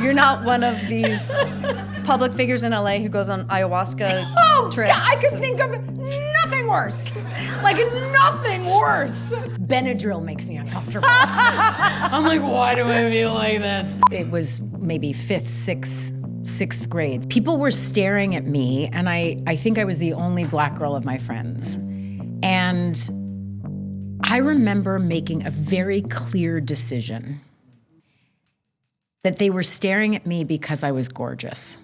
You're not one of these public figures in LA who goes on ayahuasca trips. God, I could think of nothing worse. Like nothing worse. Benadryl makes me uncomfortable. I'm like, why do I feel like this? It was maybe sixth grade. People were staring at me, and I think I was the only black girl of my friends. And I remember making a very clear decision that they were staring at me because I was gorgeous.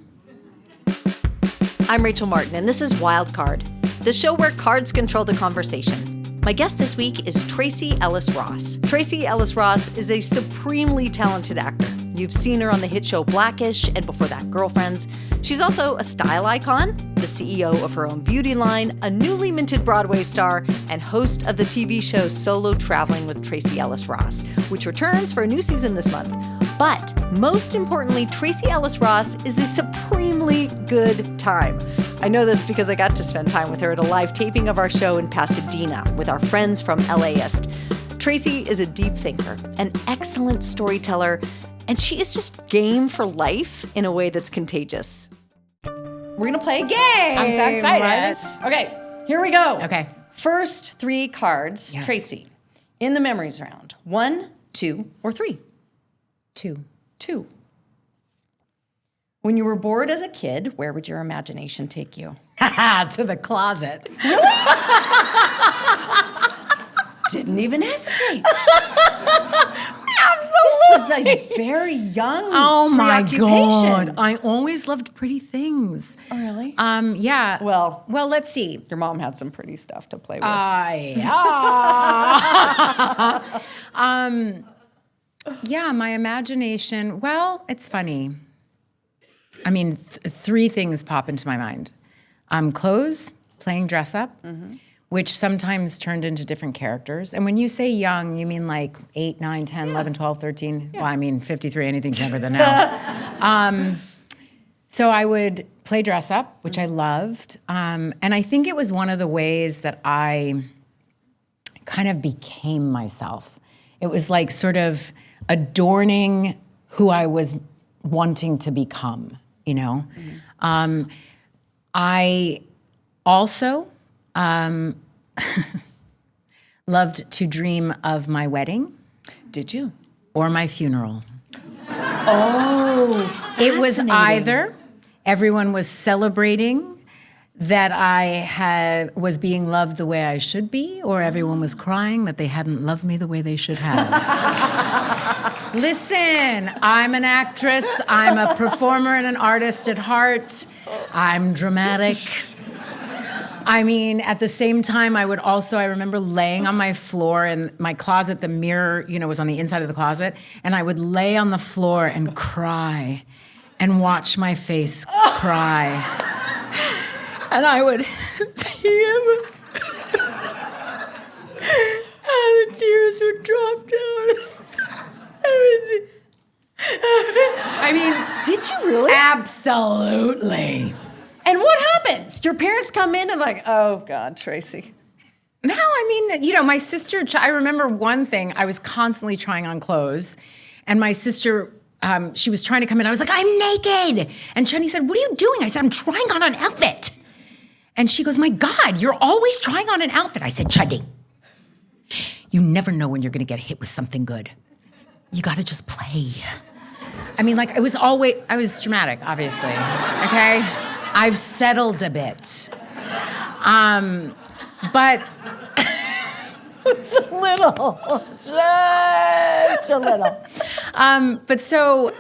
I'm Rachel Martin, and this is Wildcard, the show where cards control the conversation. My guest this week is Tracee Ellis Ross. Tracee Ellis Ross is a supremely talented actor. You've seen her on the hit show Blackish, and before that, Girlfriends. She's also a style icon, the CEO of her own beauty line, a newly minted Broadway star, and host of the TV show Solo Traveling with Tracee Ellis Ross, which returns for a new season this month. But most importantly, Tracee Ellis Ross is a supremely good time. I know this because I got to spend time with her at a live taping of our show in Pasadena with our friends from LAist. Tracee is a deep thinker, an excellent storyteller, and she is just game for life in a way that's contagious. We're gonna play a game. I'm so excited. Okay, here we go. Okay. First three cards, Yes. Tracee, in the memories round. 1, 2, or 3? 2. 2. When you were bored as a kid, where would your imagination take you? To the closet. Didn't even hesitate. Absolutely. This was a very young Oh my preoccupation. God. I always loved pretty things. Oh, really? Yeah. Well, Well, let's see. your mom had some pretty stuff to play with. Yeah, my imagination. Well, it's funny. I mean, 3 things pop into my mind. Clothes, playing dress up, which sometimes turned into different characters. And when you say young, you mean like 8, 9, 10, 11, 12, 13? Well, I mean, 53, anything's younger than now. So I would play dress up, which I loved. And I think it was one of the ways that I kind of became myself. It was like sort of adorning who I was wanting to become, you know? I also loved to dream of my wedding. Did you? Or my funeral. Oh, It was either everyone was celebrating that I was being loved the way I should be, or everyone was crying that they hadn't loved me the way they should have. Listen, I'm an actress, I'm a performer and an artist at heart. I'm dramatic. I mean, at the same time, I remember laying on my floor in my closet, the mirror, was on the inside of the closet, and I would lay on the floor and cry and watch my face cry. And I would see him, and the tears would drop down. I mean, Did you really? absolutely. And what happens? Your parents come in and like, oh God, Tracee. No, I mean, my sister, I remember one thing, I was constantly trying on clothes, and my sister, she was trying to come in, I was like, I'm naked! And Chunny said, what are you doing? I said, I'm trying on an outfit. And she goes, my God, you're always trying on an outfit. I said, Chunny, you never know when you're gonna get hit with something good. You gotta just play. I mean, I was dramatic, obviously, okay? I've settled a bit. But it's a little, just a little. But so,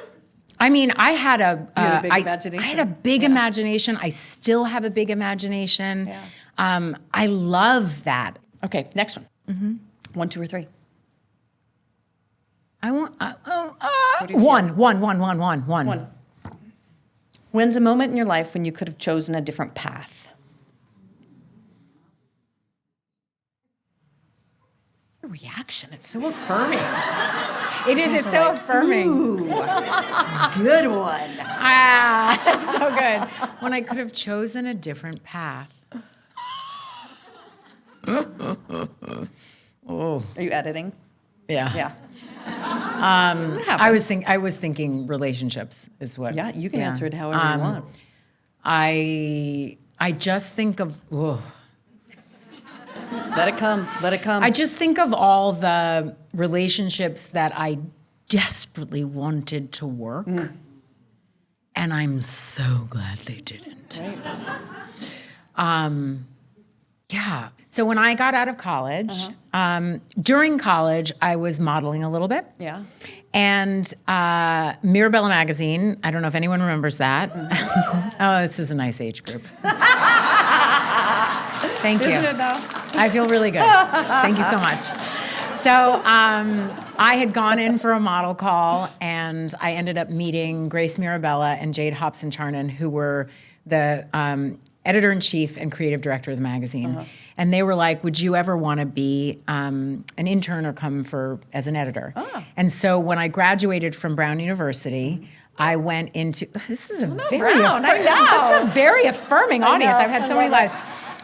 I mean, I had a big imagination. I had a big imagination. I still have a big imagination. Yeah. I love that. Okay, next one. 1, 2, or 3? I want do you feel? one. 1. When's a moment in your life when you could have chosen a different path? Your reaction, it's so affirming. It is. It's so affirming. Ooh, good one. That's so good. When I could have chosen a different path. Are you editing? Yeah. Yeah. I was thinking relationships is what. Yeah, you can answer it however you want. I just think of. Whoa. Let it come. Let it come. I just think of all the relationships that I desperately wanted to work, and I'm so glad they didn't. Right. Yeah. So when I got out of college, during college, I was modeling a little bit. Yeah. And Mirabella magazine, I don't know if anyone remembers that. Oh, this is a nice age group. Thank you. Isn't it though? I feel really good. Thank you so much. So I had gone in for a model call, and I ended up meeting Grace Mirabella and Jade Hobson-Charnon, who were the editor-in-chief and creative director of the magazine. And they were like, would you ever want to be an intern or come as an editor? And so when I graduated from Brown University, I went into, this is a very, that's a very affirming audience. I've had so many lives.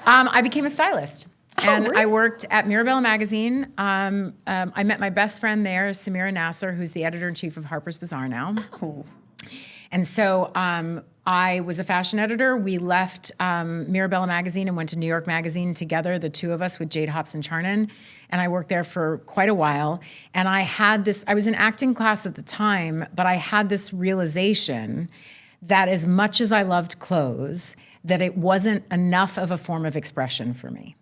I became a stylist. And really? I worked at Mirabella magazine. I met my best friend there, Samira Nasser, who's the editor-in-chief of Harper's Bazaar now. And so I was a fashion editor. We left Mirabella magazine and went to New York magazine together, the two of us with Jade Hobson-Charnon. And I worked there for quite a while. And I was in acting class at the time, but I had this realization that as much as I loved clothes, that it wasn't enough of a form of expression for me.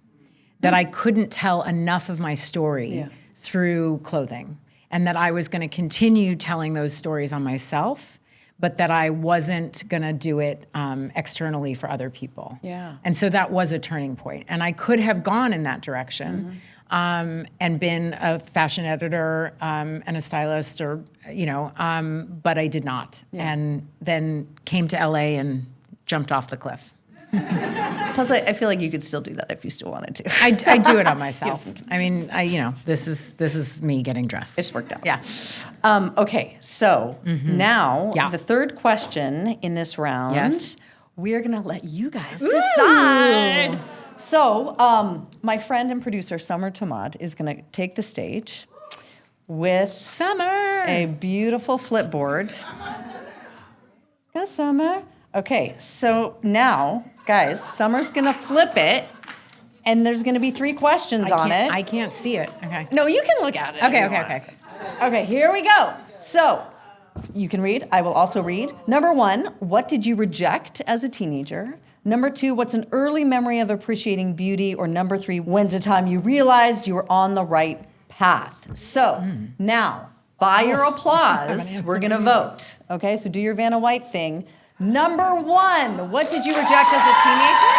That I couldn't tell enough of my story through clothing. And that I was gonna continue telling those stories on myself, but that I wasn't gonna do it externally for other people. Yeah. And so that was a turning point. And I could have gone in that direction and been a fashion editor and a stylist or, but I did not. Yeah. And then came to LA and jumped off the cliff. Plus, I feel like you could still do that if you still wanted to. I do it on myself. I mean, this is me getting dressed. It's worked out. Yeah. Okay, so now the third question in this round, we're gonna let you guys decide. So, my friend and producer Summer Tamad is gonna take the stage with Summer, a beautiful flipboard. Go, Summer. Okay, so now, guys, Summer's gonna flip it, and there's gonna be 3 questions on it. I can't see it. Okay. No, you can look at it. Okay. Okay, here we go. So, you can read. I will also read. Number 1, what did you reject as a teenager? Number 2, what's an early memory of appreciating beauty? Or number 3, when's the time you realized you were on the right path? So, now, by your applause, we're gonna vote. Okay, so do your Vanna White thing. Number 1, what did you reject as a teenager?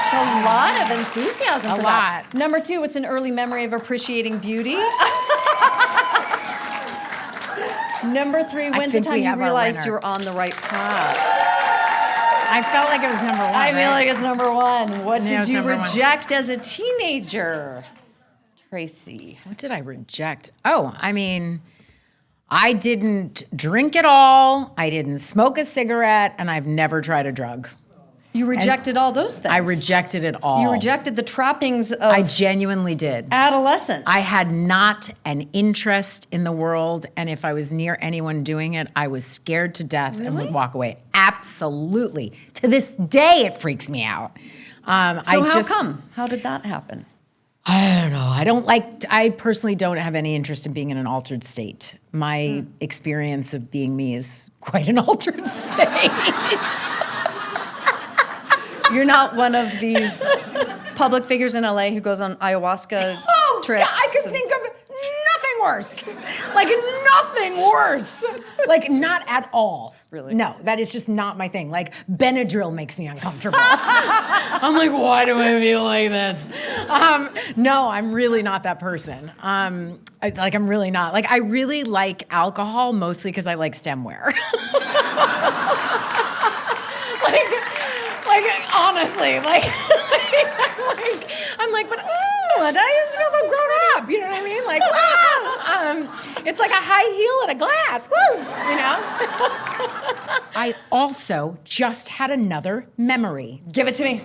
It's a lot of enthusiasm for that. Number 2, what's an early memory of appreciating beauty? Number 3, when's the time you realized you were on the right path? I felt like it was number 1. I feel like it's number 1. What did you reject as a teenager? Tracee. What did I reject? Oh, I mean, I didn't drink at all. I didn't smoke a cigarette, and I've never tried a drug. You rejected all those things. I rejected it all. You rejected the trappings of I genuinely did. Adolescence. I had not an interest in the world, and if I was near anyone doing it, I was scared to death and would walk away. Absolutely. To this day, it freaks me out. How come? How did that happen? I don't know. I personally don't have any interest in being in an altered state. My experience of being me is quite an altered state. You're not one of these public figures in LA who goes on ayahuasca trips. God, I could think of nothing worse. Like, nothing worse. Like, not at all. Really? No, that is just not my thing. Like, Benadryl makes me uncomfortable. I'm like, why do I feel like this? No, I'm really not that person. I'm really not. Like, I really like alcohol, mostly because I like stemware. Honestly, I'm like, but I just feel so grown up. You know what I mean? Like, it's like a high heel and a glass. Woo! You know. I also just had another memory. Give it to me.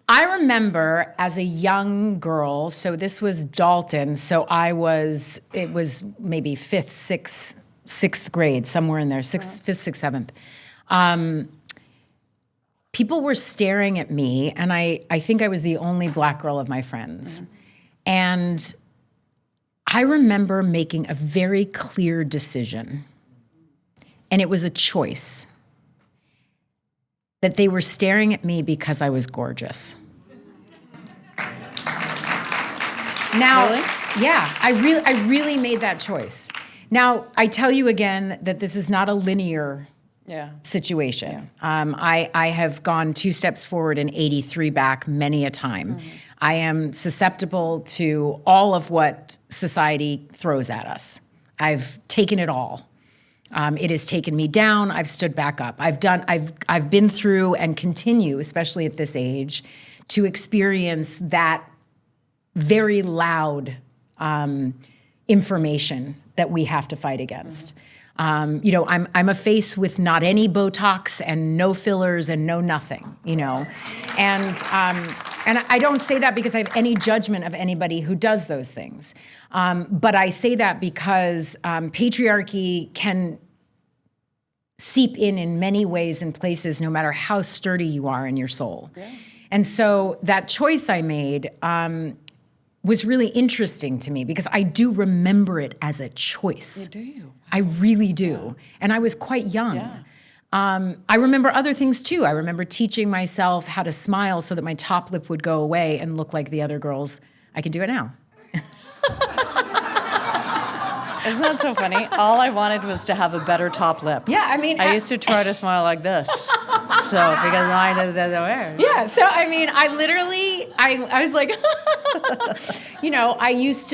I remember as a young girl, so this was Dalton, so it was maybe sixth grade, somewhere in there, fifth, sixth, seventh. People were staring at me, and I think I was the only black girl of my friends. And I remember making a very clear decision, and it was a choice. That they were staring at me because I was gorgeous. Now, Really? yeah, I really made that choice. Now, I tell you again that this is not a linear situation. I have gone 2 steps forward and 83 back many a time. I am susceptible to all of what society throws at us. I've taken it all. It has taken me down. I've stood back up. I've been through and continue, especially at this age, to experience that very loud information that we have to fight against. I'm a face with not any Botox and no fillers and no nothing, and I don't say that because I have any judgment of anybody who does those things, but I say that because patriarchy can seep in many ways and places, no matter how sturdy you are in your soul. Yeah. And so that choice I made was really interesting to me because I do remember it as a choice. You do. I really do. Yeah. And I was quite young. Yeah. I remember other things too. I remember teaching myself how to smile so that my top lip would go away and look like the other girls. I can do it now. Isn't that so funny? All I wanted was to have a better top lip. Yeah, I mean... I used to try to smile like this. So, because mine is the way. Yeah, so I mean, I was like... I used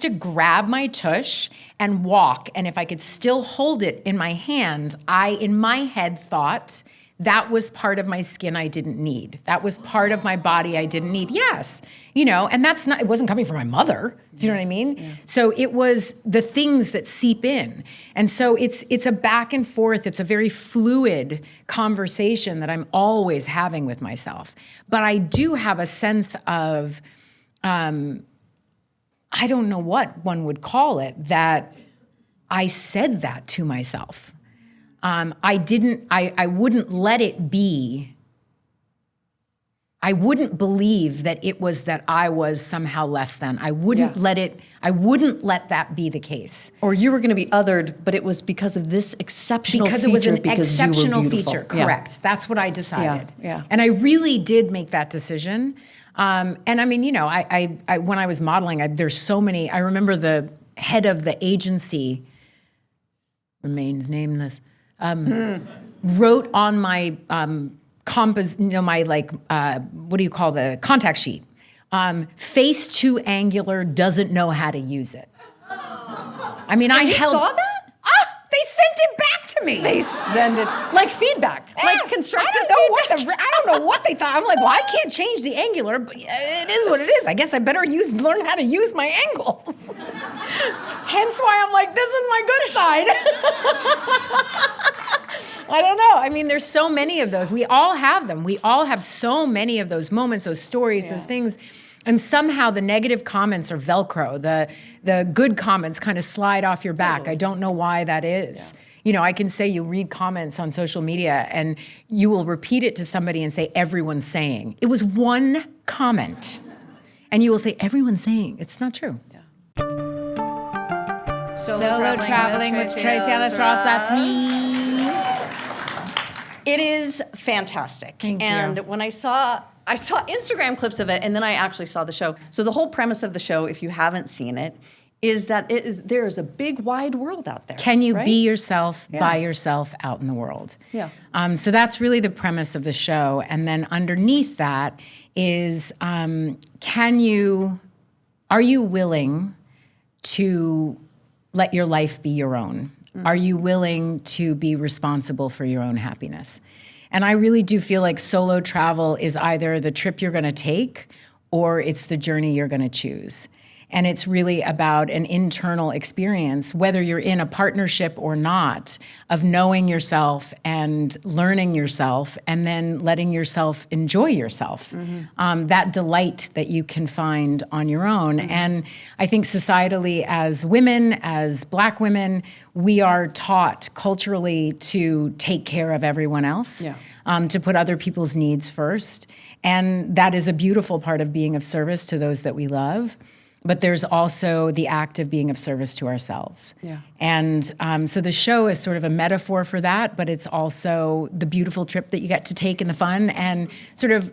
to grab my tush and walk, and if I could still hold it in my hand, in my head thought... that was part of my skin I didn't need. That was part of my body I didn't need. Yes, and it wasn't coming from my mother. Do you know what I mean? Yeah. So it was the things that seep in. And so it's a back and forth. It's a very fluid conversation that I'm always having with myself. But I do have a sense of, I don't know what one would call it, that I said that to myself. I wouldn't let it be. I wouldn't believe that it was that I was somehow less than. I wouldn't let that be the case. Or you were going to be othered, but it was because of this exceptional feature. Because it was an because exceptional you were beautiful. feature, correct. Yeah. That's what I decided. Yeah. And I really did make that decision. And I mean, I when I was modeling, there's so many. I remember the head of the agency, remains nameless, wrote on my what do you call the contact sheet? Face too angular, doesn't know how to use it. I mean, you saw that? They sent it back to me. They send it like feedback, like constructive feedback. I don't know what they thought. I'm like, well, I can't change the angular, but it is what it is. I guess I better learn how to use my angles. Hence why I'm like, this is my good side. I don't know. I mean, there's so many of those. We all have them. We all have so many of those moments, those stories, those things. And somehow the negative comments are Velcro. The good comments kind of slide off your back. Totally. I don't know why that is. Yeah. I can say you read comments on social media and you will repeat it to somebody and say, everyone's saying. It was one comment. And you will say, everyone's saying. It's not true. Yeah. Solo traveling with Tracee Ellis Ross. That's me. It is fantastic. Thank and you. When I saw Instagram clips of it, and then I actually saw the show. So the whole premise of the show, if you haven't seen it, is that there is a big wide world out there. Can you be yourself by yourself out in the world? Yeah. So that's really the premise of the show. And then underneath that is, are you willing to let your life be your own? Mm-hmm. Are you willing to be responsible for your own happiness? And I really do feel like solo travel is either the trip you're going to take or it's the journey you're going to choose. And it's really about an internal experience, whether you're in a partnership or not, of knowing yourself and learning yourself and then letting yourself enjoy yourself. That delight that you can find on your own. And I think societally, as women, as Black women, we are taught culturally to take care of everyone else, to put other people's needs first. And that is a beautiful part of being of service to those that we love. But there's also the act of being of service to ourselves. And so the show is sort of a metaphor for that, but it's also the beautiful trip that you get to take and the fun. And sort of,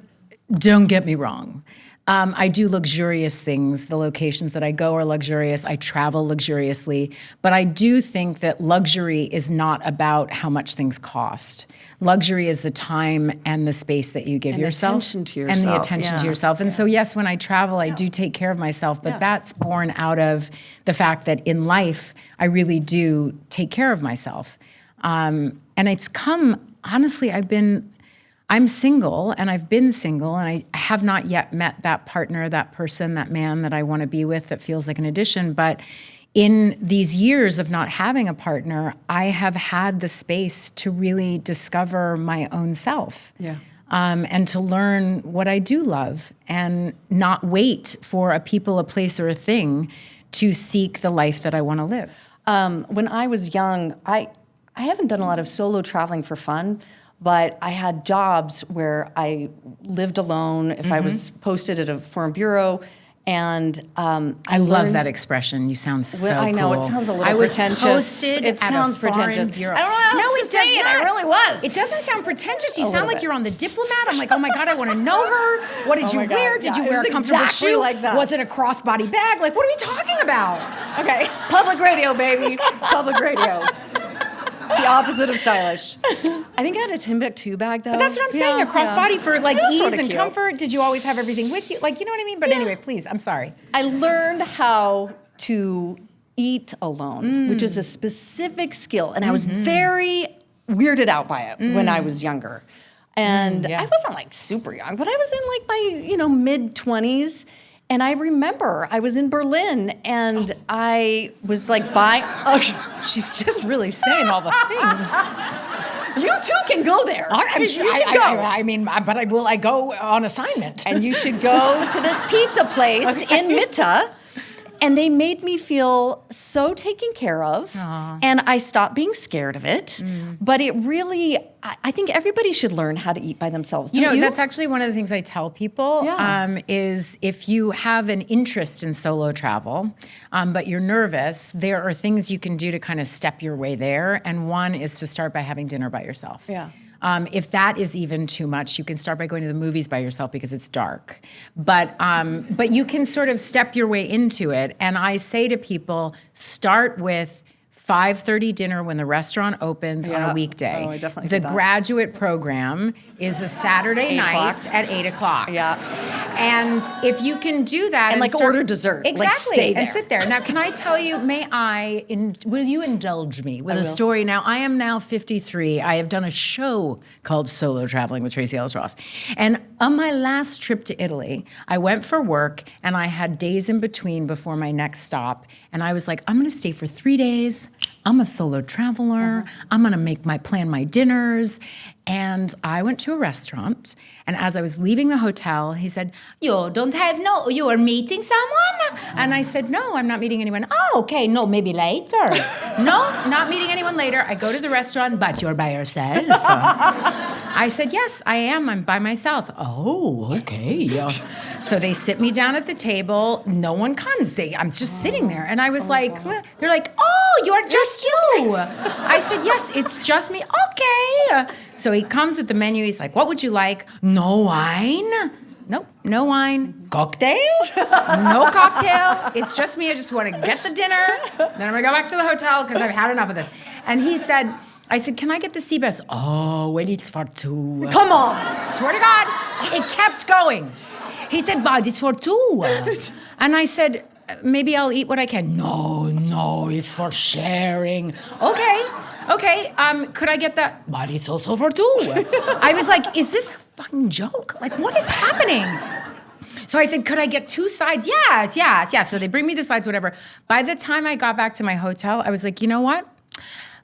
don't get me wrong, I do luxurious things. The locations that I go are luxurious. I travel luxuriously. But I do think that luxury is not about how much things cost. Luxury is the time and the space that you give yourself. Attention to yourself. And the attention to yourself. And so, yes, when I travel, I do take care of myself. But that's born out of the fact that in life, I really do take care of myself. And it's come, honestly, I'm single, and I've been single, and I have not yet met that partner, that person, that man that I want to be with that feels like an addition. But in these years of not having a partner, I have had the space to really discover my own self. And to learn what I do love and not wait for a people, a place, or a thing to seek the life that I want to live. When I was young, I haven't done a lot of solo traveling for fun, but I had jobs where I lived alone if I was posted at a foreign bureau. And I love that expression. You sound so I know, cool. it sounds a little I was pretentious. posted It at sounds a foreign pretentious. bureau. I don't know how else to say it. I really was. It doesn't sound pretentious. You A sound little like bit. you're on The Diplomat. I'm like, oh my God, I want to know her. What did Oh you my God. wear? Did you Yeah, it wear was a comfortable exactly shoe? like that. Was it a crossbody bag? Like, what are we talking about? Okay. Public radio, baby. Public radio. The opposite of stylish. I think I had a Timbuktu bag, though. But that's what I'm saying, a crossbody for like It was ease sorta and cute. comfort. Did you always have everything with you? Like, you know what I mean? But anyway, please, I'm sorry. I learned how to eat alone, which is a specific skill. And I was very weirded out by it when I was younger. And I wasn't like super young, but I was in like my, mid-20s. And I remember I was in Berlin and I was like buying. Oh, She's just really saying all the things. you too can go there. I'm sure. You can go. I mean, but I go on assignment. And you should go to this pizza place in Mitte. And they made me feel so taken care of. And I stopped being scared of it. But it really, I think everybody should learn how to eat by themselves. Don't you? That's actually one of the things I tell people is if you have an interest in solo travel, but you're nervous, there are things you can do to kind of step your way there. And one is to start by having dinner by yourself. If that is even too much, you can start by going to the movies by yourself because it's dark. But you can sort of step your way into it. And I say to people, start with 5:30 dinner when the restaurant opens on a weekday. Oh, I definitely The did that. graduate program is a Saturday 8 night o'clock. at 8 o'clock. And And if you can do that like order dessert. Like, Exactly. stay And there. sit there. Now, can I tell you, will you indulge me with a story? Now, I am now 53. I have done a show called Solo Traveling with Tracee Ellis Ross. And on my last trip to Italy, I went for work and I had days in between before my next stop. And I was like, I'm going to stay for 3 days. I'm a solo traveler. I'm going to plan my dinners. And I went to a restaurant, and as I was leaving the hotel, he said, you are meeting someone? And I said, no, I'm not meeting anyone. Oh, okay, no, maybe later. No, not meeting anyone later. I go to the restaurant, but you're by yourself. I said, yes, I am. I'm by myself. Oh, okay. So they sit me down at the table. No one comes. I'm just sitting there. And I was they're like, oh, you're just you. I said, yes, it's just me. Okay. So he comes with the menu. He's like, what would you like? No wine? Nope, no wine. Cocktail? No cocktail. It's just me. I just want to get the dinner. Then I'm going to go back to the hotel because I've had enough of this. And I said, can I get the sea bass? Oh, well, it's for two. come on. Swear to God, it kept going. He said, but it's for two. And I said, maybe I'll eat what I can. No, it's for sharing. Okay, could I get that? But it's also for two. I was like, is this a fucking joke? Like, what is happening? So I said, could I get 2 sides? Yes. So they bring me the sides, whatever. By the time I got back to my hotel, I was like, you know what?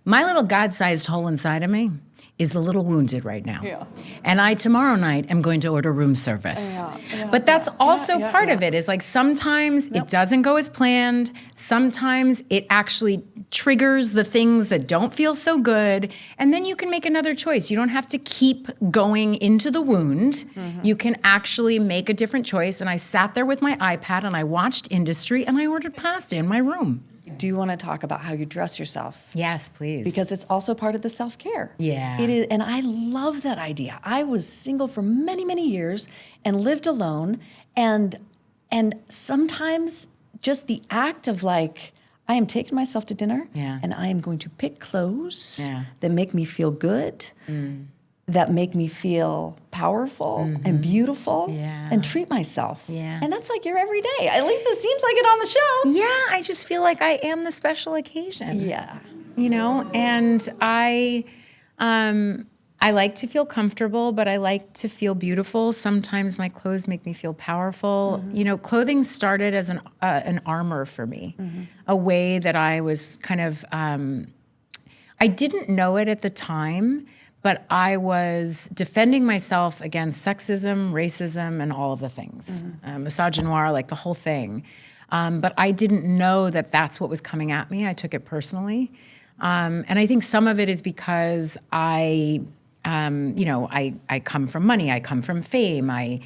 My little God-sized hole inside of me is a little wounded right now. Yeah. And I, tomorrow night, am going to order room service. But that's also part of it, is like sometimes it doesn't go as planned. Sometimes it actually triggers the things that don't feel so good. And then you can make another choice. You don't have to keep going into the wound. You can actually make a different choice. And I sat there with my iPad and I watched Industry and I ordered pasta in my room. Do you want to talk about how you dress yourself? Yes, please. Because it's also part of the self-care. Yeah. It is, and I love that idea. I was single for many, many years and lived alone, and sometimes just the act of like, I am taking myself to dinner, and I am going to pick clothes that make me feel good, that make me feel powerful and beautiful, and treat myself. And that's like your everyday. At least it seems like it on the show. Yeah, I just feel like I am the special occasion. Yeah. You know, and I like to feel comfortable, but I like to feel beautiful. Sometimes my clothes make me feel powerful. You know, clothing started as an armor for me, a way that I was kind of, I didn't know it at the time, but I was defending myself against sexism, racism, and all of the things. Misogynoir, like the whole thing. But I didn't know that that's what was coming at me. I took it personally. And I think some of it is because I come from money, I come from fame, I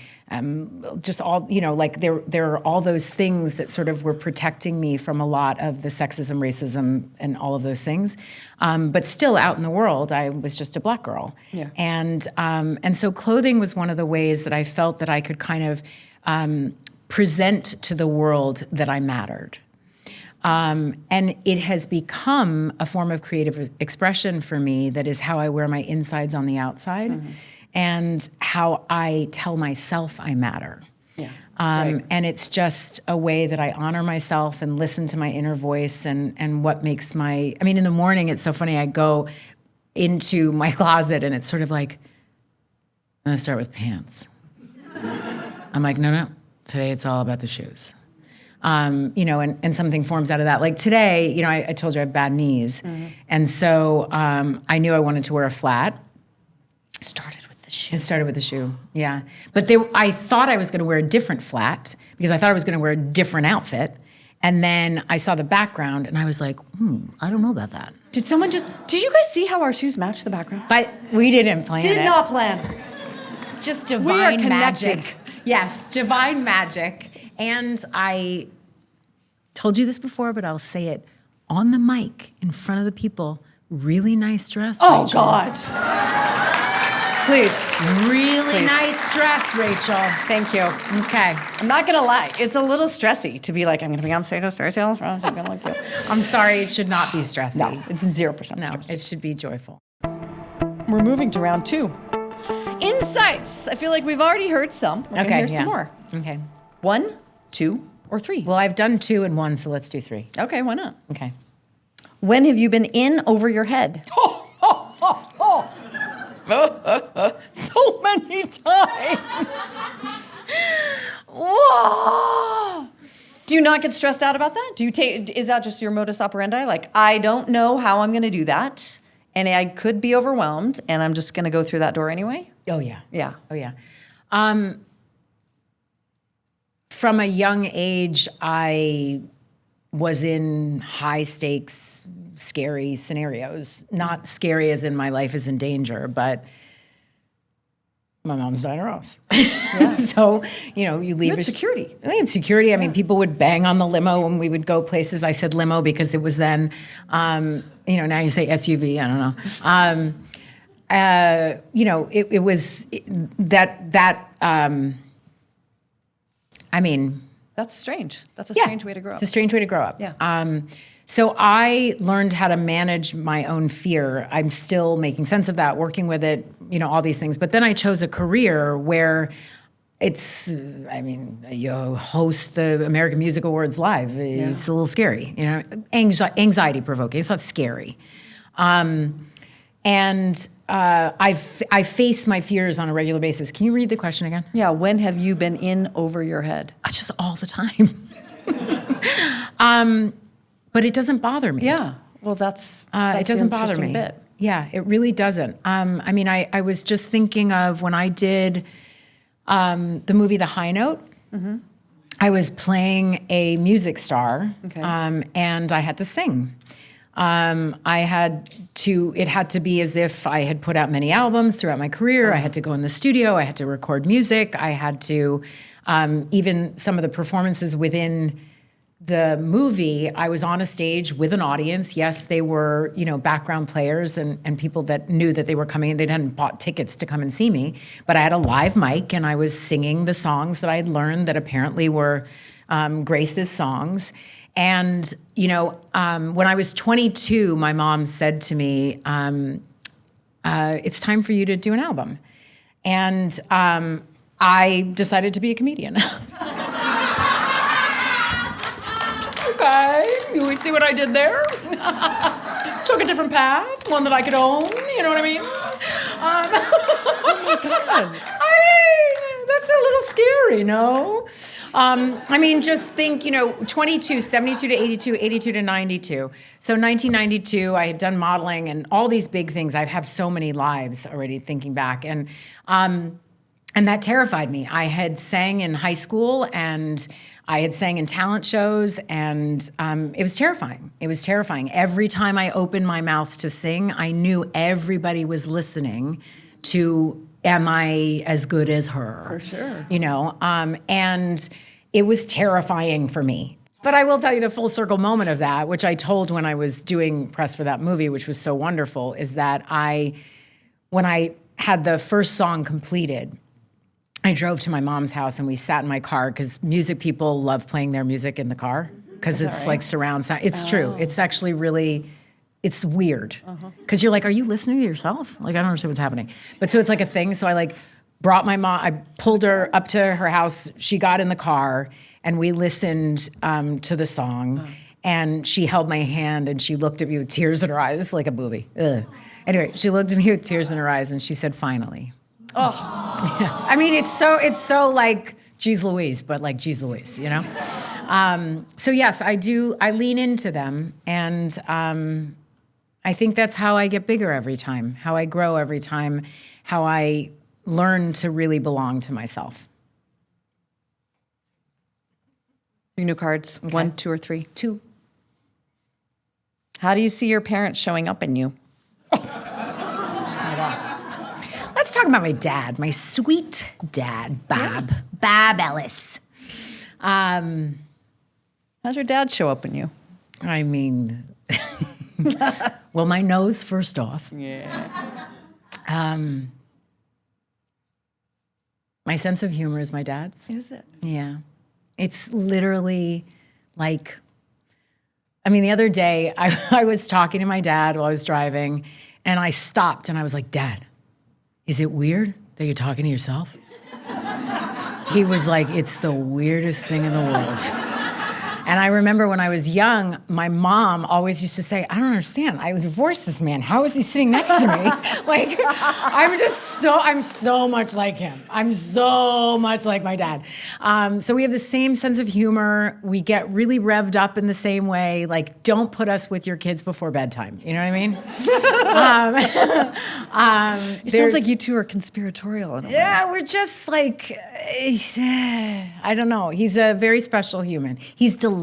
just all, like there are all those things that sort of were protecting me from a lot of the sexism, racism, and all of those things. But still out in the world, I was just a Black girl. Yeah. And so clothing was one of the ways that I felt that I could kind of present to the world that I mattered. And it has become a form of creative expression for me that is how I wear my insides on the outside and how I tell myself I matter. Yeah. And it's just a way that I honor myself and listen to my inner voice and what makes in the morning, it's so funny. I go into my closet and it's sort of like, I'm gonna start with pants. I'm like, no, today it's all about the shoes. And something forms out of that. Like today, I told you I have bad knees. And so I knew I wanted to wear a flat. It started with the shoe, yeah. But I thought I was going to wear a different flat because I thought I was going to wear a different outfit. And then I saw the background and I was like, I don't know about that. Did you guys see how our shoes match the background? But we didn't plan it. Did not plan. Just divine magic. Yes, divine magic. And I told you this before, but I'll say it on the mic in front of the people. Really nice dress, Oh, Rachel. God. Please. Really nice dress, Rachel. Thank you. Okay. I'm not going to lie. It's a little stressy to be like, I'm going to be on stage with Tracee Ellis Ross. I'm going to look good. I'm sorry, it should not be stressy. No, it's 0% stress. No, it should be joyful. We're moving to round 2. Insights. I feel like we've already heard some. We're going to hear some more. Okay. 1, 2, or 3? Well, I've done 2 and 1, so let's do 3. Okay, why not? Okay. When have you been in over your head? So many times. Whoa. Do you not get stressed out about that? Is that just your modus operandi? Like, I don't know how I'm going to do that, and I could be overwhelmed, and I'm just going to go through that door anyway? Oh, yeah. Yeah. Oh, yeah. From a young age, I was in high-stakes, scary scenarios. Not scary as in my life is in danger, but my mom's Diana Ross. Yeah. So, you leave... You had security. I had security. I mean, people would bang on the limo when we would go places. I said limo because it was then, now you say SUV, I don't know. It was That's strange. That's a strange way to grow up. It's a strange way to grow up. Yeah. So I learned how to manage my own fear. I'm still making sense of that, working with it, all these things. But then I chose a career where you host the American Music Awards live. It's a little scary, anxiety provoking. It's not scary. And I face my fears on a regular basis. Can you read the question again? Yeah, when have you been in over your head? It's just all the time. But it doesn't bother me. Yeah, well, that's it doesn't the bother me. bit. Yeah, it really doesn't. I mean, I was just thinking of when I did the movie The High Note. Mm-hmm. I was playing a music star, and I had to sing. It had to be as if I had put out many albums throughout my career. I had to go in the studio. I had to record music. I had to, even some of the performances within the movie, I was on a stage with an audience. Yes, they were, background players and people that knew that they were coming and they hadn't bought tickets to come and see me. But I had a live mic and I was singing the songs that I had learned that apparently were Grace's songs. And, when I was 22, my mom said to me, it's time for you to do an album. And I decided to be a comedian. Okay, you see what I did there? Took a different path, one that I could own, you know what I mean? Oh my God. That's a little scary, no? Just think, 22, 72 to 82, 82 to 92. So 1992, I had done modeling and all these big things. I have so many lives already thinking back. And that terrified me. I had sang in high school and I had sang in talent shows, and it was terrifying. It was terrifying. Every time I opened my mouth to sing, I knew everybody was listening to, am I as good as her? For sure. And it was terrifying for me. But I will tell you the full circle moment of that, which I told when I was doing press for that movie, which was so wonderful, is that when I had the first song completed, I drove to my mom's house and we sat in my car because music people love playing their music in the car because it's like surround sound. It's true. It's actually really, it's weird because you're like, are you listening to yourself? Like, I don't understand what's happening. But so it's like a thing. So I brought my mom, I pulled her up to her house. She got in the car and we listened to the song and she held my hand and she looked at me with tears in her eyes. It's like a movie. Ugh. Anyway, she looked at me with tears in her eyes and she said, finally. Oh, yeah. I mean, it's so like Geez Louise, but like Geez Louise, So yes, I do. I lean into them, and I think that's how I get bigger every time, how I grow every time, how I learn to really belong to myself. Your new cards, okay. 1, 2, or 3? 2. How do you see your parents showing up in you? Let's talk about my dad, my sweet dad, Bob. Yeah. Bob Ellis. How's your dad show up in you? I mean, well, my nose first off. Yeah. My sense of humor is my dad's. Is it? Yeah. It's literally like, the other day I was talking to my dad while I was driving and I stopped and I was like, Dad, is it weird that you're talking to yourself? He was like, it's the weirdest thing in the world. And I remember when I was young, my mom always used to say, I don't understand. I divorced this man. How is he sitting next to me? Like, I'm so much like him. I'm so much like my dad. So we have the same sense of humor. We get really revved up in the same way. Like, don't put us with your kids before bedtime. You know what I mean? It sounds like you two are conspiratorial in a way. Yeah, we're just like, I don't know. He's a very special human. He's delightful.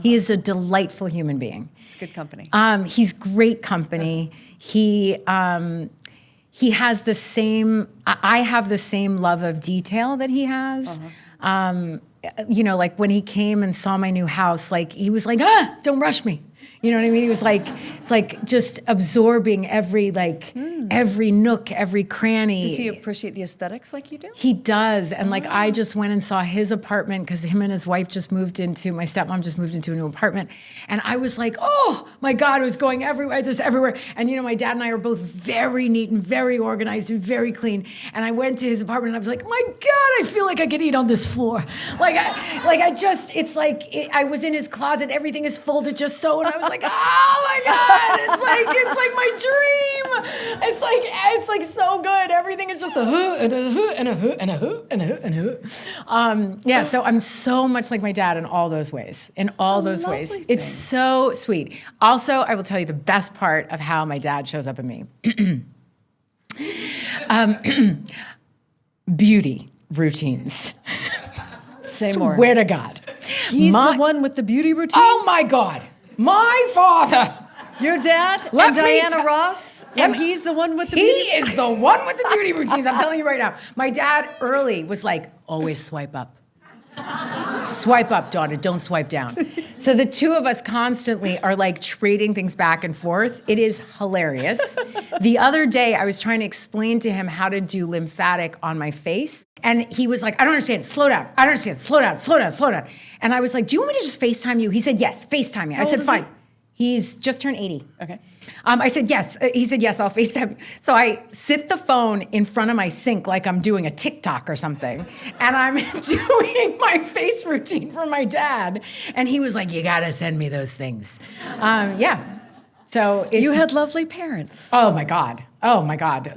He is a delightful human being. It's good company. He's great company. He has the same, I have the same love of detail that he has. Like when he came and saw my new house, like he was like, don't rush me. You know what I mean? He was like, it's like just absorbing every nook, every cranny. Does he appreciate the aesthetics like you do? He does. And I just went and saw his apartment because him and his wife my stepmom just moved into a new apartment. And I was like, oh my God, it was going everywhere, just everywhere. And my dad and I are both very neat and very organized and very clean. And I went to his apartment and I was like, my God, I feel like I could eat on this floor. I was in his closet, everything is folded just so, and I was like, oh my God, it's like my dream. It's like so good. Everything is just a huh and a huh and a huh and a huh and a huh and a huh. So I'm so much like my dad in all those ways. In all those ways. thing. It's so sweet. Also, I will tell you the best part of how my dad shows up in me. Beauty routines. Say more. Swear to God. He's the one with the beauty routines? Oh my God. My father. Your dad Let and me Diana tell- Ross, and he's the one with the He beauty. is the one with the beauty routines. I'm telling you right now. My dad early was like, always swipe up. Swipe up, daughter, don't swipe down. So the two of us constantly are like trading things back and forth. It is hilarious. The other day, I was trying to explain to him how to do lymphatic on my face. And he was like, I don't understand, slow down. I don't understand, slow down, slow down, slow down. And I was like, do you want me to just FaceTime you? He said, yes, FaceTime me. I said, old is he? fine. He's just turned 80. Okay. I said, yes. He said, yes, I'll FaceTime you. So I sit the phone in front of my sink like I'm doing a TikTok or something. And I'm doing my face routine for my dad. And he was like, you got to send me those things. So You had lovely parents. Oh my God.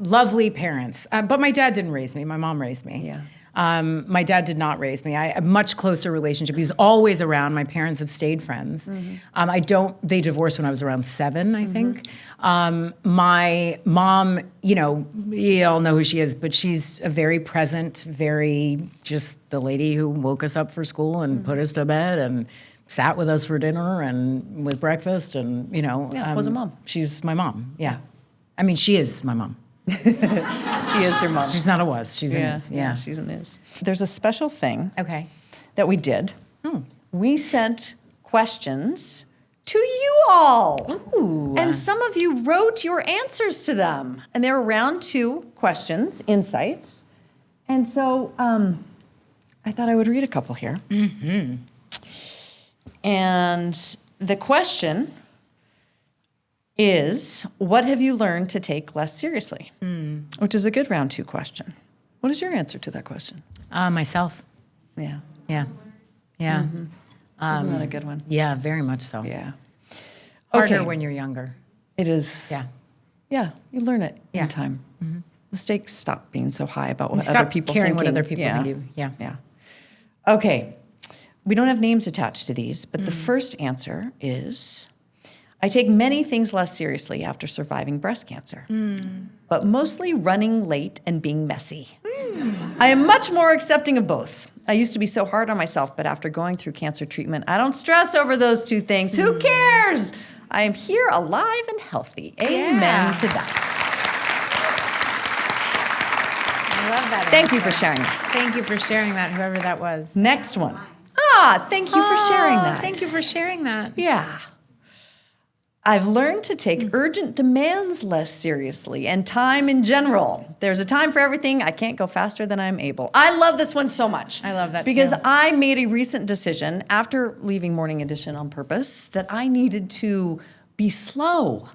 Lovely parents. But my dad didn't raise me. My mom raised me. Yeah. My dad did not raise me. I have a much closer relationship. He was always around. My parents have stayed friends. They divorced when I was around 7, I think. My mom, you all know who she is, but she's a very present, very just the lady who woke us up for school and put us to bed and sat with us for dinner and with breakfast and, was a mom. She's my mom, yeah. I mean, she is my mom. She is your mom. She's not a was, she's an is, yeah. She's an is. There's a special thing Okay. that we did. We sent questions to you all. Ooh. And some of you wrote your answers to them. And they were round 2 questions, insights. And so I thought I would read a couple here. And the question is, what have you learned to take less seriously? Which is a good round 2 question. What is your answer to that question? Myself. Yeah. Yeah. Yeah. Isn't that a good one? Yeah, very much so. Yeah. Harder Okay. when you're younger. It is. Yeah. Yeah, you learn it Yeah. in time. The stakes stop being so high about what Stop other people caring think. what other people think you. Yeah. Yeah. Okay. We don't have names attached to these, but the first answer is, I take many things less seriously after surviving breast cancer, but mostly running late and being messy. I am much more accepting of both. I used to be so hard on myself, but after going through cancer treatment, I don't stress over those 2 things. Who cares? I am here alive and healthy. Amen to that. I love that. Thank you for sharing that. Thank you for sharing that, whoever that was. Next one. Thank you for sharing that. Thank you for sharing that. Yeah. I've learned to take urgent demands less seriously and time in general. There's a time for everything. I can't go faster than I'm able. I love this one so much. I love that because too. I made a recent decision after leaving Morning Edition on purpose that I needed to be slow.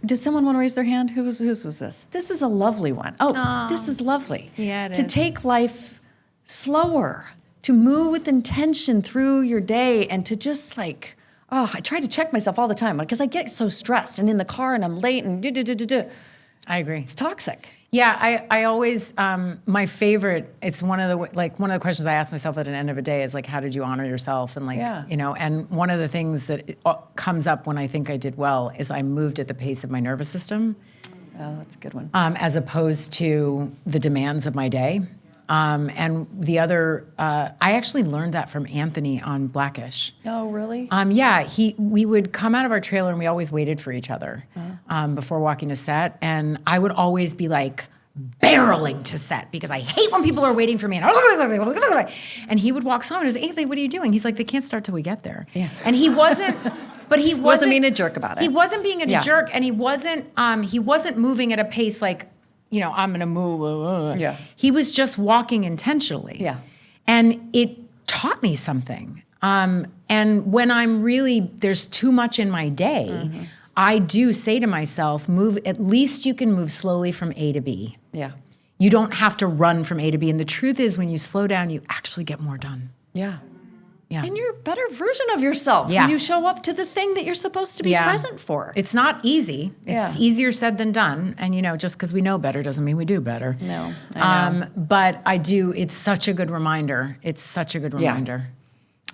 Does someone want to raise their hand? Whose was this? This is a lovely one. Oh, this is lovely. Yeah, it to is. take life slower, to move with intention through your day, and to just like, I try to check myself all the time because I get so stressed and in the car and I'm late and I agree. It's toxic. Yeah, I always my favorite. It's one of the questions I ask myself at the end of a day is like, how did you honor yourself? And and one of the things that comes up when I think I did well is I moved at the pace of my nervous system, Oh, that's a good one. as opposed to the demands of my day. And the other, I actually learned that from Anthony on Blackish. Oh, really? We would come out of our trailer and we always waited for each other before walking to set. And I would always be like barreling to set because I hate when people are waiting for me. And he would walk home and I was like, Anthony, what are you doing? He's like, they can't start till we get there. Yeah. And he wasn't, but he wasn't being a jerk about it. He wasn't being a Yeah. jerk, and he wasn't moving at a pace like, I'm going to move. Yeah. He was just walking intentionally. Yeah. And it taught me something. And when there's too much in my day, I do say to myself, at least you can move slowly from A to B. Yeah. You don't have to run from A to B. And the truth is, when you slow down, you actually get more done. Yeah. Yeah. And you're a better version of yourself Yeah. when you show up to the thing that you're supposed to be present for. It's not easy. It's Yeah. easier said than done. And, just because we know better doesn't mean we do better. No, I know. But it's such a good reminder. It's such a good reminder.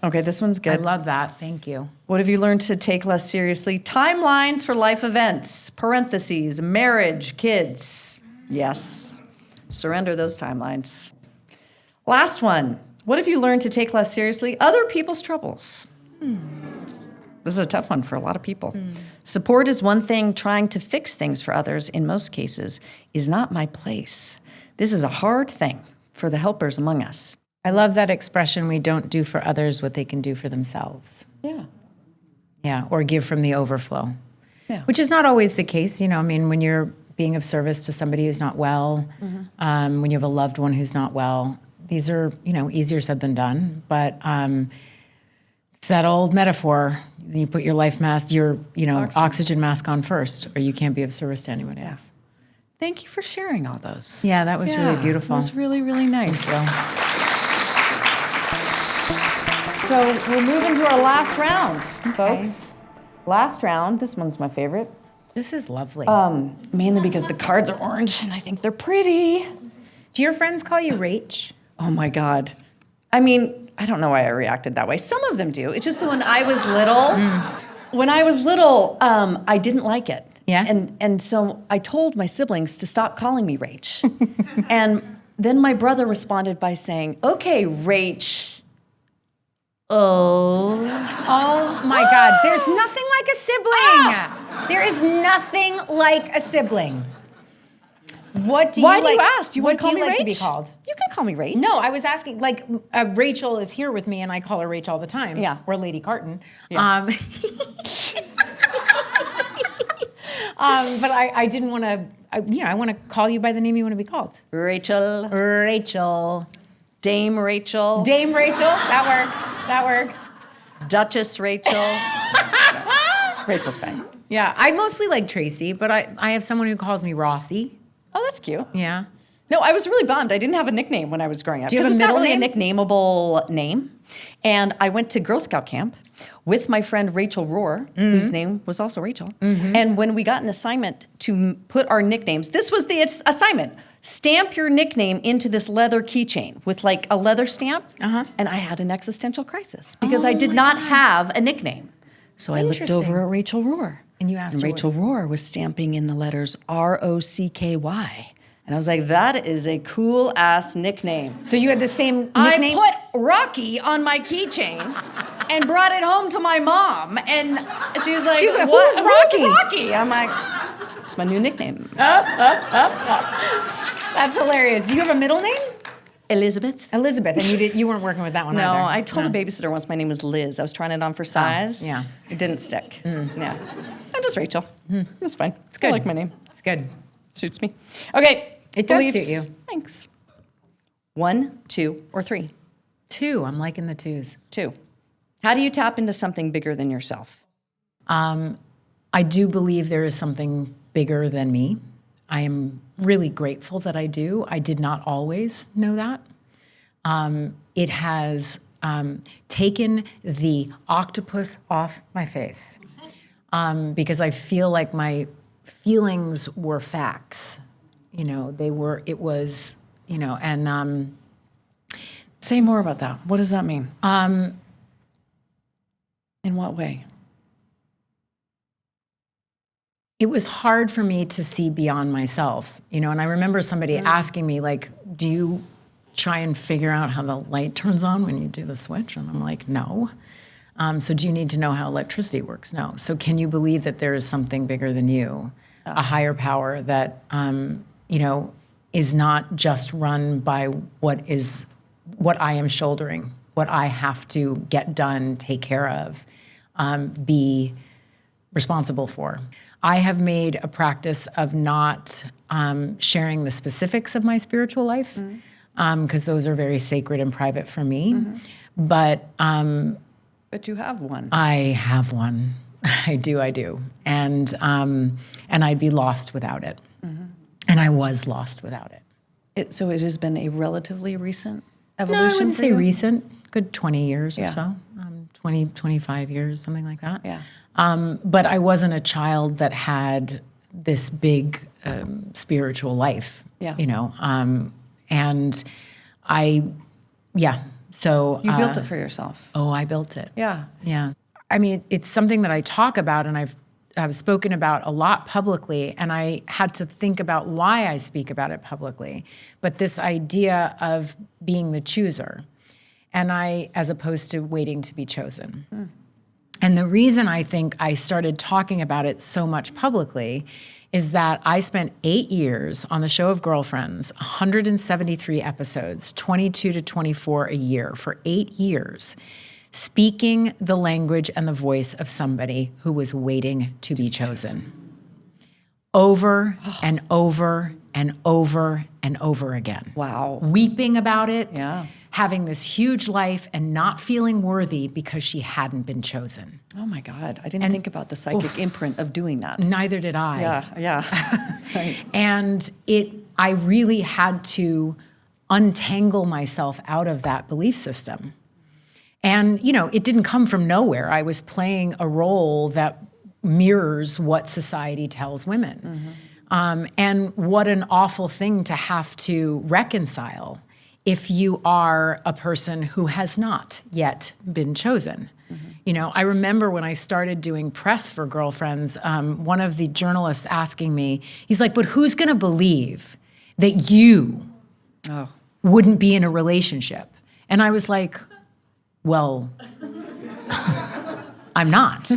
Okay, this one's good. I love that. Thank you. What have you learned to take less seriously? Timelines for life events, parentheses, marriage, kids. Yes. Surrender those timelines. Last one. What have you learned to take less seriously? Other people's troubles. This is a tough one for a lot of people. Support is one thing. Trying to fix things for others, in most cases, is not my place. This is a hard thing for the helpers among us. I love that expression, we don't do for others what they can do for themselves. Yeah. Yeah, or give from the overflow. Yeah. Which is not always the case. When you're being of service to somebody who's not well, when you have a loved one who's not well, these are, easier said than done. But it's that old metaphor. You put your life mask, your, oxygen mask on first, or you can't be of service to anybody else. Thank you for sharing all those. Yeah, that was really beautiful. It was really, really nice. So we're moving to our last round, folks. Last round. This one's my favorite. This is lovely. Mainly because the cards are orange and I think they're pretty. Do your friends call you Rach? Oh my God. I don't know why I reacted that way. Some of them do. It's just that when I was little, I didn't like it. Yeah. And so I told my siblings to stop calling me Rach. And then my brother responded by saying, "Okay, Rach." Oh my God. There's nothing like a sibling. There is nothing like a sibling. What do you Why like? do you ask? Do you want to call me like Rach? to be called? You can call me Rach. No, I was asking, Rachel is here with me and I call her Rach all the time. Yeah. Or Lady Carton. Yeah. But I didn't want to, I want to call you by the name you want to be called. Rachel. Rachel. Dame Rachel. Dame Rachel. That works. Duchess Rachel. Rachel's fine. Yeah, I mostly like Tracee, but I have someone who calls me Rossi. Oh, that's cute. Yeah. No, I was really bummed. I didn't have a nickname when I was growing up. Do you have a it's not middle really name? a nicknameable name. And I went to Girl Scout camp with my friend Rachel Rohr, whose name was also Rachel. And when we got an assignment to put our nicknames, this was the assignment. Stamp your nickname into this leather keychain with like a leather stamp. And I had an existential crisis because I did not have a nickname. So I looked over at Rachel Rohr. And you asked her Rachel Rohr was stamping in the letters ROCKY. And I was like, that is a cool ass nickname. So you had the same nickname? I put Rocky on my keychain and brought it home to my mom. And she was like, "What? Who's Rocky?" Who's Rocky? I'm like, it's my new nickname. That's hilarious. Do you have a middle name? Elizabeth. Elizabeth, and you weren't working with that one No, either. I told a babysitter once my name was Liz. I was trying it on for size. yeah. It didn't stick. Yeah. I'm just Rachel. That's fine. It's good. I like my name. It's good. Suits me. Okay. It does beliefs. suit you. Thanks. 1, 2, or 3? 2. I'm liking the 2s. 2. How do you tap into something bigger than yourself? I do believe there is something bigger than me. I am really grateful that I do. I did not always know that. It has taken the octopus off my face because I feel like my feelings were facts. It was, and Say more about that. What does that mean? In what way? it was hard for me to see beyond myself, and I remember somebody asking me, like, do you try and figure out how the light turns on when you do the switch? And I'm like, no. So do you need to know how electricity works? No. So can you believe that there is something bigger than you, a higher power that, is not just run by what I am shouldering, what I have to get done, take care of, be responsible for. I have made a practice of not sharing the specifics of my spiritual life, because those are very sacred and private for me. But you have one. I have one. I do. And I'd be lost without it. And I was lost without it. So it has been a relatively recent No, evolution I wouldn't for say you? recent. Good 20 years or so. 25 years, something like that. Yeah. But I wasn't a child that had this big spiritual life, Yeah. And so. You built it for yourself. Oh, I built it. Yeah. Yeah. I mean, it's something that I talk about and I've spoken about a lot publicly, and I had to think about why I speak about it publicly. But this idea of being the chooser, as opposed to waiting to be chosen. And the reason I think I started talking about it so much publicly is that I spent 8 years on the show of Girlfriends, 173 episodes, 22 to 24 a year for 8 years, speaking the language and the voice of somebody who was waiting to be chosen. Over and over and over and over again. Wow. Weeping about it, Yeah. having this huge life and not feeling worthy because she hadn't been chosen. Oh my God. I didn't think about the psychic imprint of doing that. Neither did I. Yeah. Right. And I really had to untangle myself out of that belief system. And, it didn't come from nowhere. I was playing a role that mirrors what society tells women. And what an awful thing to have to reconcile if you are a person who has not yet been chosen. I remember when I started doing press for Girlfriends, one of the journalists asking me, he's like, but who's going to believe that you wouldn't be in a relationship? And I was like, well, I'm not.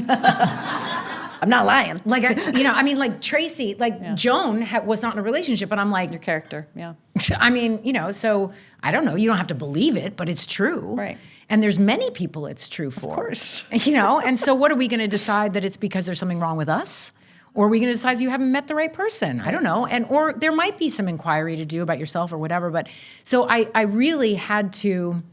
I'm not lying. Like, Tracee, Joan was not in a relationship, but I'm like. Your character, yeah. So I don't know. You don't have to believe it, but it's true. Right. And there's many people it's true for. Of course. And so what are we going to decide that it's because there's something wrong with us? Or are we going to decide you haven't met the right person? I don't know. Or there might be some inquiry to do about yourself or whatever. But so I really had to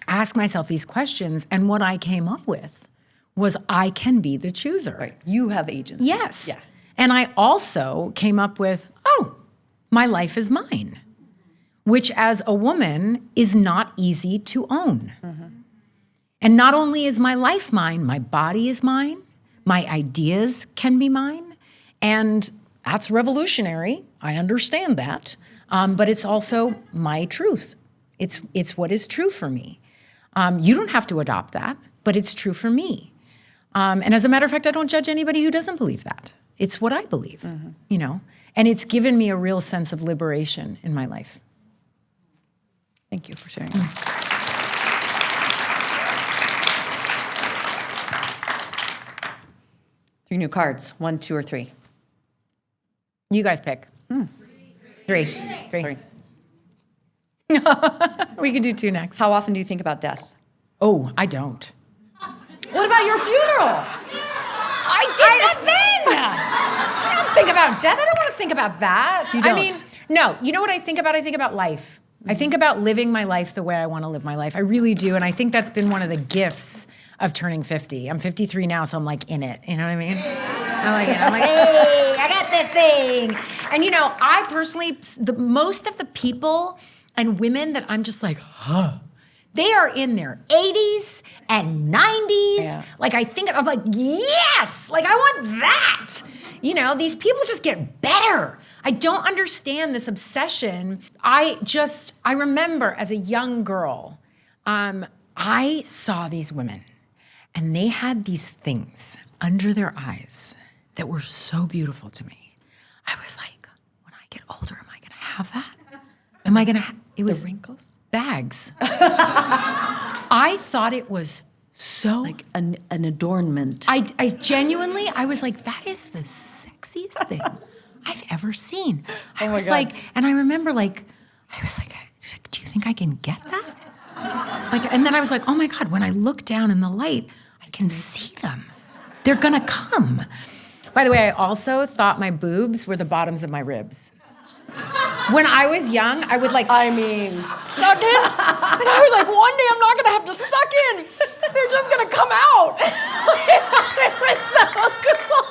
ask myself these questions. And what I came up with was I can be the chooser. Right. You have agency. Yes. Yeah. And I also came up with, my life is mine, which as a woman is not easy to own. And not only is my life mine, my body is mine, my ideas can be mine, and that's revolutionary. I understand that. But it's also my truth. It's what is true for me. You don't have to adopt that, but it's true for me. And as a matter of fact, I don't judge anybody who doesn't believe that. It's what I believe, and it's given me a real sense of liberation in my life. Thank you for sharing. 3 new cards, 1, 2, or 3. You guys pick. 3. We can do 2 next. How often do you think about death? Oh, I don't. What about your funeral? I did that then. I don't think about death. I don't want to think about that. You don't? I mean, no. You know what I think about? I think about life. I think about living my life the way I want to live my life. I really do. And I think that's been one of the gifts of turning 50. I'm 53 now, so I'm like in it. You know what I mean? I'm like, hey, I got this thing. And I personally, most of the people and women that I'm just like, they are in their 80s and 90s. Yeah. I'm like, yes, I want that. These people just get better. I don't understand this obsession. I remember as a young girl, I saw these women and they had these things under their eyes that were so beautiful to me. I was like, when I get older, am I gonna have that? Am I gonna it was the wrinkles? Bags. I thought it was so like an adornment. I genuinely, I was like, that is the sexiest thing I've ever seen. I was like, and I remember I was like, do you think I can get that? And then I was like, oh my God, when I look down in the light, I can see them. They're gonna come. By the way, I also thought my boobs were the bottoms of my ribs. When I was young, I would suck in. And I was like, one day I'm not gonna have to suck in. They're just gonna come out. It was so cool.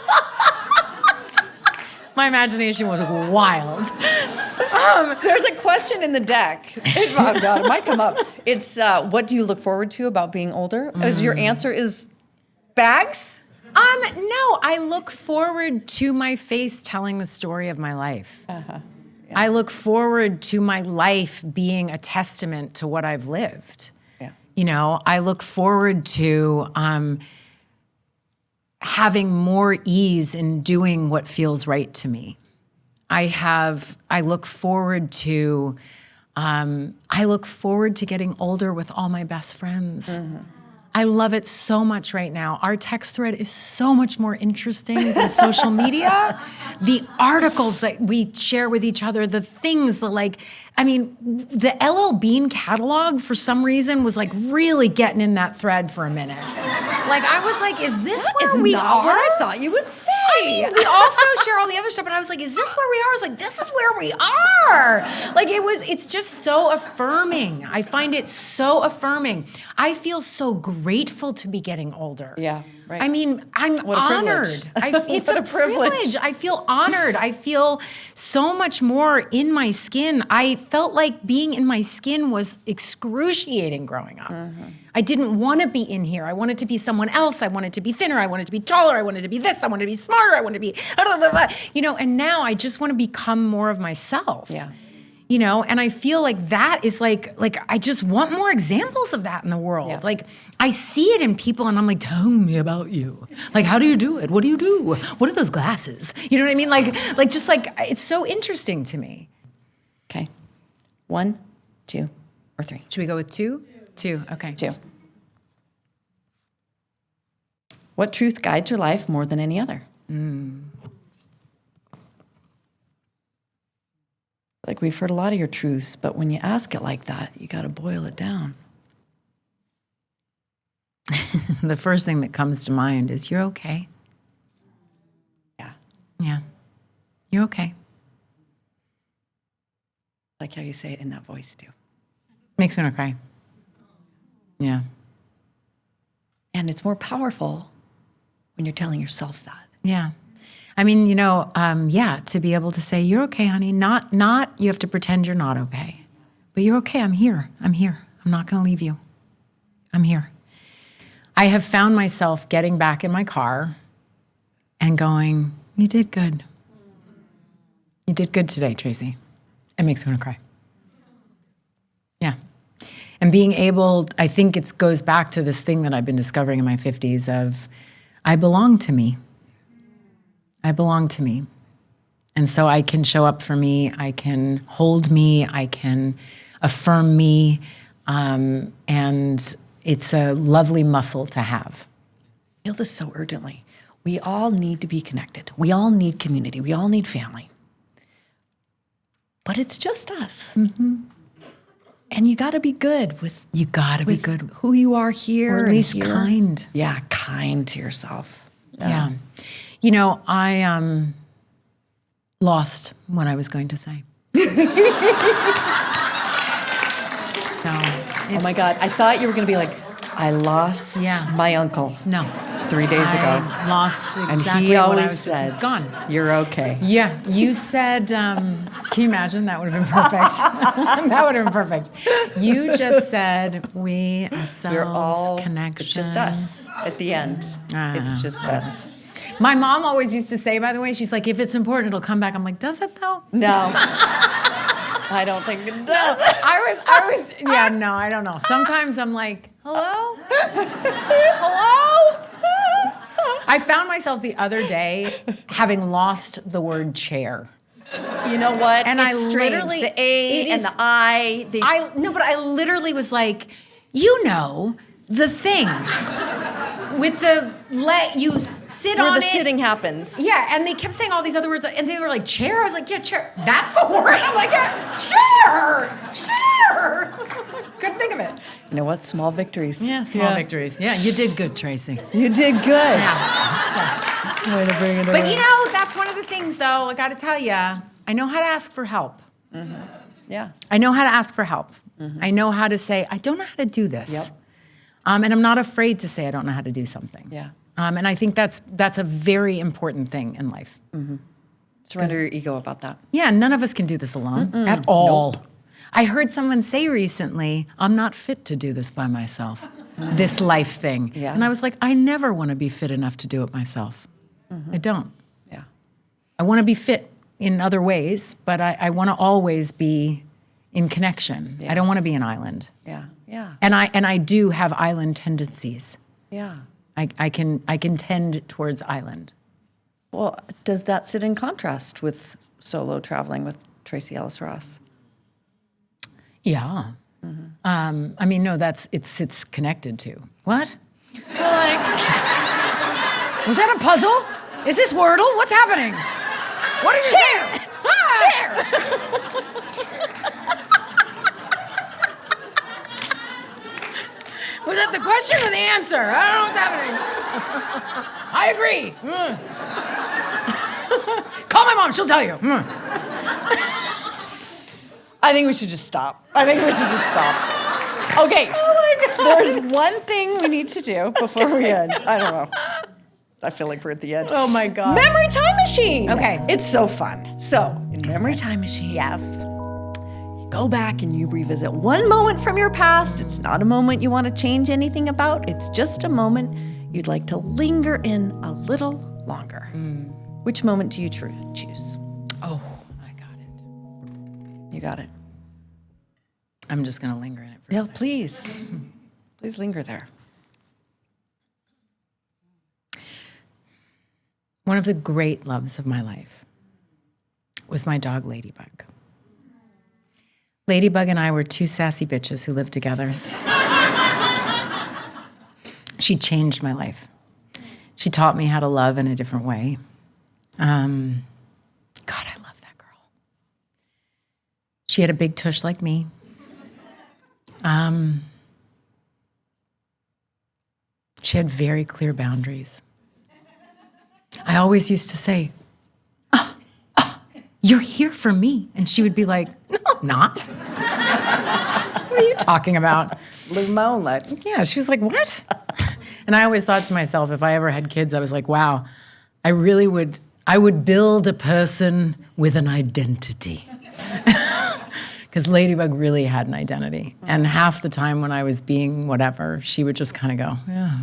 My imagination was wild. There's a question in the deck. Oh God, it might come up. It's what do you look forward to about being older? As your answer is bags? No, I look forward to my face telling the story of my life. Yeah. I look forward to my life being a testament to what I've lived. Yeah. You know, I look forward to having more ease in doing what feels right to me. I look forward to getting older with all my best friends. Mm-hmm. I love it so much right now. Our text thread is so much more interesting than social media. The articles that we share with each other, the things, the LL Bean catalog for some reason was like really getting in that thread for a minute. Like I was like, is this where we are? What I thought you would say. I mean, we also share all the other stuff, but I was like, is this where we are? I was like, this is where we are. Like it's just so affirming. I find it so affirming. I feel so grateful to be getting older. Yeah, right. I mean, I'm honored. It's a privilege. I feel honored. I feel so much more in my skin. I felt like being in my skin was excruciating growing up. Mm-hmm. I didn't want to be in here. I wanted to be someone else. I wanted to be thinner. I wanted to be taller. I wanted to be this. I wanted to be smarter. I wanted to be, blah, blah, blah. You know, and now I just want to become more of myself. Yeah. You know, and I feel like that is like I just want more examples of that in the world. Yeah. Like I see it in people and I'm like, tell me about you. Like, how do you do it? What do you do? What are those glasses? You know what I mean? Like it's so interesting to me. Okay. 1, 2, or 3. Should we go with 2? 2, okay. 2. What truth guides your life more than any other? Like we've heard a lot of your truths, but when you ask it like that, you got to boil it down. The first thing that comes to mind is you're okay. Yeah. Yeah. You're okay. Like how you say it in that voice too. Makes me want to cry. Yeah. And it's more powerful when you're telling yourself that. Yeah. I mean, you know, to be able to say, you're okay, honey. Not you have to pretend you're not okay. But you're okay, I'm here. I'm here. I'm not going to leave you. I'm here. I have found myself getting back in my car and going, you did good. You did good today, Tracee. It makes me want to cry. Yeah. And being able, I think it goes back to this thing that I've been discovering in my 50s of, I belong to me. I belong to me. And so I can show up for me, I can hold me, I can affirm me, and it's a lovely muscle to have. I feel this so urgently. We all need to be connected. We all need community. We all need family. But it's just us. Mm-hmm. And you got to be good with who you are here. Or at least kind. Yeah, kind to yourself. Yeah. You know, I lost what I was going to say. Oh my God, I thought you were going to be like, I lost my uncle. No. 3 days ago. I lost exactly and he what always I was said, it's gone. You're okay. Yeah, you said, can you imagine? That would have been perfect. That would have been perfect. You just said, we're all connection. It's just us at the end. It's just us. My mom always used to say, by the way, she's like, if it's important, it'll come back. I'm like, does it though? No. I don't think it does. I don't know. Sometimes I'm like, hello? Hello? I found myself the other day having lost the word chair. You know what? And it's strange. The A and the I. But I literally was like, you know, the thing with the you sit where on the it. sitting happens. Yeah, and they kept saying all these other words, and they were like, chair? I was like, yeah, chair. That's the word. I'm like, yeah, chair. Couldn't think of it. You know what? Small victories. Yeah, small victories. Yeah, you did good, Tracee. You did good. Yeah. Way to bring it But around. you know, that's one of the things, though, I got to tell you, I know how to ask for help. Mm-hmm. Yeah. I know how to ask for help. Mm-hmm. I know how to say, I don't know how to do this. Yep. And I'm not afraid to say I don't know how to do something. Yeah. And I think that's a very important thing in life. Mm-hmm. Surrender your ego about that. Yeah, none of us can do this alone at all. Nope. I heard someone say recently, I'm not fit to do this by myself, this life thing. Yeah. And I was like, I never want to be fit enough to do it myself. I don't. Yeah. I want to be fit in other ways, but I want to always be in connection. Yeah. I don't want to be an island. Yeah, yeah. And I do have island tendencies. Yeah. I can tend towards island. Well, does that sit in contrast with solo traveling with Tracee Ellis Ross? Yeah. I mean, no, it's connected to. What? Was that a puzzle? Is this Wordle? What's happening? What are you saying? Share! Was that the question or the answer? I don't know what's happening. I agree. Call my mom, she'll tell you. I think we should just stop. Okay. Oh my God. There's one thing we need to do before we end. I don't know. I feel like we're at the end. Oh my God. Memory Time Machine. Okay. It's so fun. So, in Memory Time Machine. Yes. You go back and you revisit one moment from your past. It's not a moment you want to change anything about. It's just a moment you'd like to linger in a little longer. Which moment do you choose? Oh, I got it. You got it. I'm just going to linger in it for a second. Please. Please linger there. One of the great loves of my life was my dog, Ladybug. Ladybug and I were two sassy bitches who lived together. She changed my life. She taught me how to love in a different way. God, I love that girl. She had a big tush like me. She had very clear boundaries. I always used to say, you're here for me. And she would be like, no, I'm not. What are you talking about? Live my own life. Yeah, she was like, what? And I always thought to myself, if I ever had kids, I was like, wow, I would build a person with an identity. Because Ladybug really had an identity. And half the time when I was being whatever, she would just kind of go, yeah.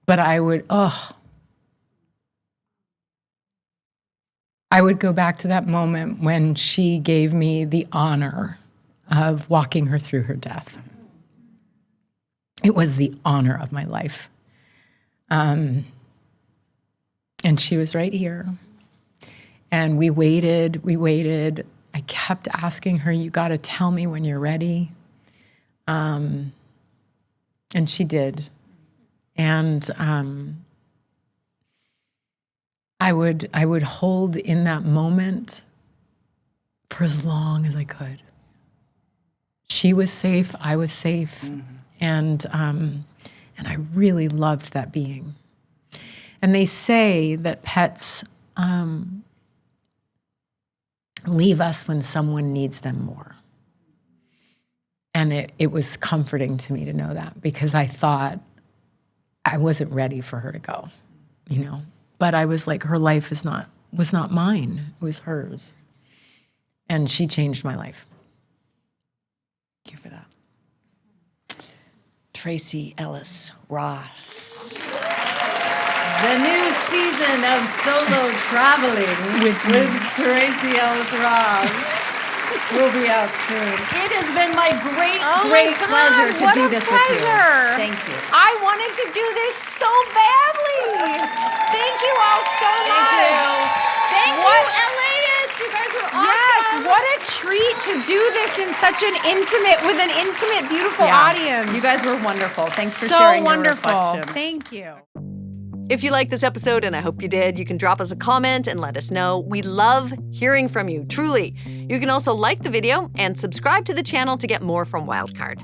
But I would go back to that moment when she gave me the honor of walking her through her death. It was the honor of my life. And she was right here. And we waited. I kept asking her, you got to tell me when you're ready. And she did. And I would hold in that moment for as long as I could. She was safe, I was safe, and I really loved that being. And they say that pets leave us when someone needs them more. And it was comforting to me to know that, because I thought I wasn't ready for her to go, you know. But I was like, her life was not mine, it was hers. And she changed my life. Thank you for that. Tracee Ellis Ross. The new season of solo traveling with Tracee Ellis Ross will be out soon. It has been my great pleasure to do this with you. Thank you. I wanted to do this so badly. Thank you all so much. Thank you, LAist. You guys were awesome. Yes, what a treat to do this in such an with an intimate, beautiful audience. You guys were wonderful. Thanks for sharing your reflections. Thank you. If you liked this episode, and I hope you did, you can drop us a comment and let us know. We love hearing from you, truly. You can also like the video and subscribe to the channel to get more from Wildcard.